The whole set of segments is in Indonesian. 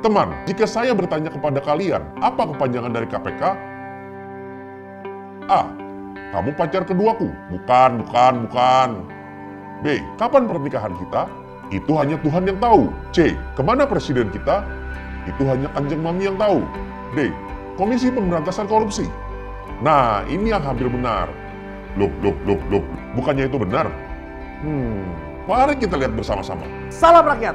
Teman, jika saya bertanya kepada kalian, apa kepanjangan dari KPK? A. Kamu pacar keduaku. Bukan. B. Kapan pernikahan kita? Itu hanya Tuhan yang tahu. C. Kemana presiden kita? Itu hanya Kanjeng Mami yang tahu. D. Komisi Pemberantasan Korupsi. Nah, ini yang hampir benar. Loh. Bukannya itu benar? Mari kita lihat bersama-sama. Salam rakyat!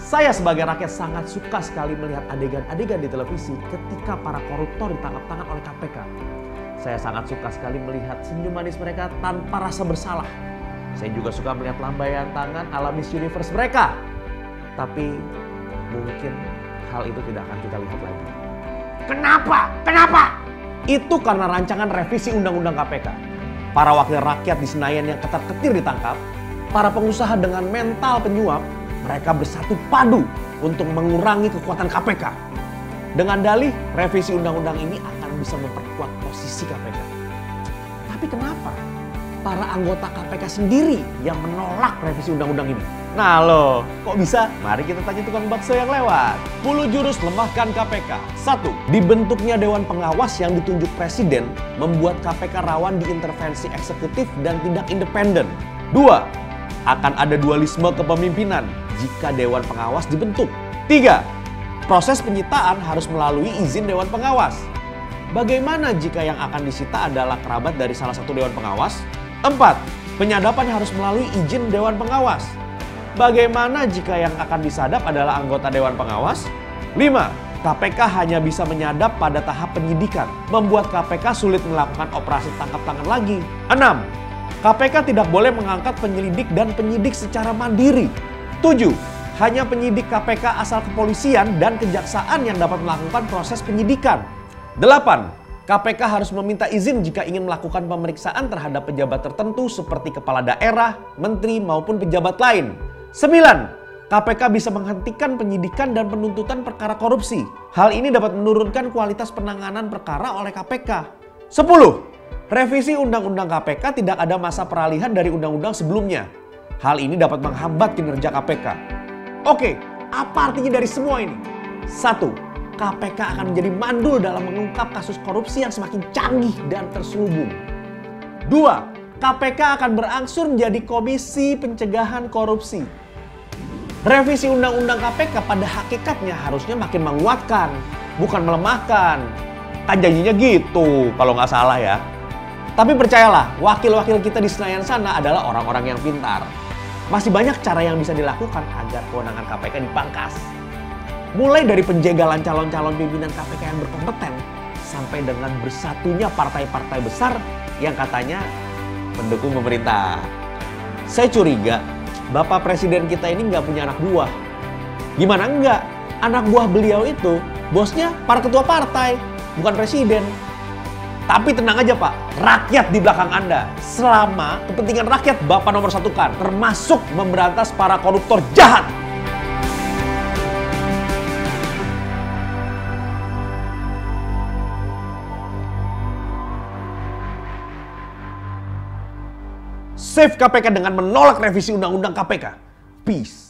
Saya sebagai rakyat sangat suka sekali melihat adegan-adegan di televisi ketika para koruptor ditangkap tangan oleh KPK. Saya sangat suka sekali melihat senyum manis mereka tanpa rasa bersalah. Saya juga suka melihat lambaian tangan ala Miss Universe mereka. Tapi mungkin hal itu tidak akan kita lihat lagi. Kenapa? Itu karena rancangan revisi Undang-Undang KPK. Para wakil rakyat di Senayan yang ketar-ketir ditangkap, para pengusaha dengan mental penyuap, mereka bersatu padu untuk mengurangi kekuatan KPK. Dengan dalih, revisi undang-undang ini akan bisa memperkuat posisi KPK. Tapi kenapa para anggota KPK sendiri yang menolak revisi undang-undang ini? Nah loh, kok bisa? Mari kita tanya tukang bakso yang lewat. 10 jurus lemahkan KPK. 1. Dibentuknya Dewan Pengawas yang ditunjuk Presiden membuat KPK rawan diintervensi eksekutif dan tidak independen. 2. Akan ada dualisme kepemimpinan jika Dewan Pengawas dibentuk. 3. Proses penyitaan harus melalui izin Dewan Pengawas. Bagaimana jika yang akan disita adalah kerabat dari salah satu Dewan Pengawas? 4. Penyadapan harus melalui izin Dewan Pengawas. Bagaimana jika yang akan disadap adalah anggota Dewan Pengawas? 5. KPK hanya bisa menyadap pada tahap penyidikan, membuat KPK sulit melakukan operasi tangkap tangan lagi. 6. KPK tidak boleh mengangkat penyelidik dan penyidik secara mandiri. 7. Hanya penyidik KPK asal kepolisian dan kejaksaan yang dapat melakukan proses penyidikan. 8. KPK harus meminta izin jika ingin melakukan pemeriksaan terhadap pejabat tertentu seperti kepala daerah, menteri, maupun pejabat lain. 9. KPK bisa menghentikan penyidikan dan penuntutan perkara korupsi. Hal ini dapat menurunkan kualitas penanganan perkara oleh KPK. 10. Revisi Undang-Undang KPK tidak ada masa peralihan dari undang-undang sebelumnya. Hal ini dapat menghambat kinerja KPK. Oke, apa artinya dari semua ini? 1. KPK akan menjadi mandul dalam mengungkap kasus korupsi yang semakin canggih dan terselubung. 2. KPK akan berangsur menjadi Komisi Pencegahan Korupsi. Revisi Undang-Undang KPK pada hakikatnya harusnya makin menguatkan, bukan melemahkan. Kan janjinya gitu kalau nggak salah ya. Tapi percayalah, wakil-wakil kita di Senayan sana adalah orang-orang yang pintar. Masih banyak cara yang bisa dilakukan agar kewenangan KPK dipangkas. Mulai dari penjagalan calon-calon pimpinan KPK yang berkompeten, sampai dengan bersatunya partai-partai besar yang katanya mendukung pemerintah. Saya curiga, Bapak Presiden kita ini nggak punya anak buah. Gimana enggak? Anak buah beliau itu, bosnya para ketua partai, bukan presiden. Tapi tenang aja Pak, rakyat di belakang Anda. Selama kepentingan rakyat Bapak nomor satukan, termasuk memberantas para koruptor jahat. Save KPK dengan menolak revisi Undang-Undang KPK. Peace.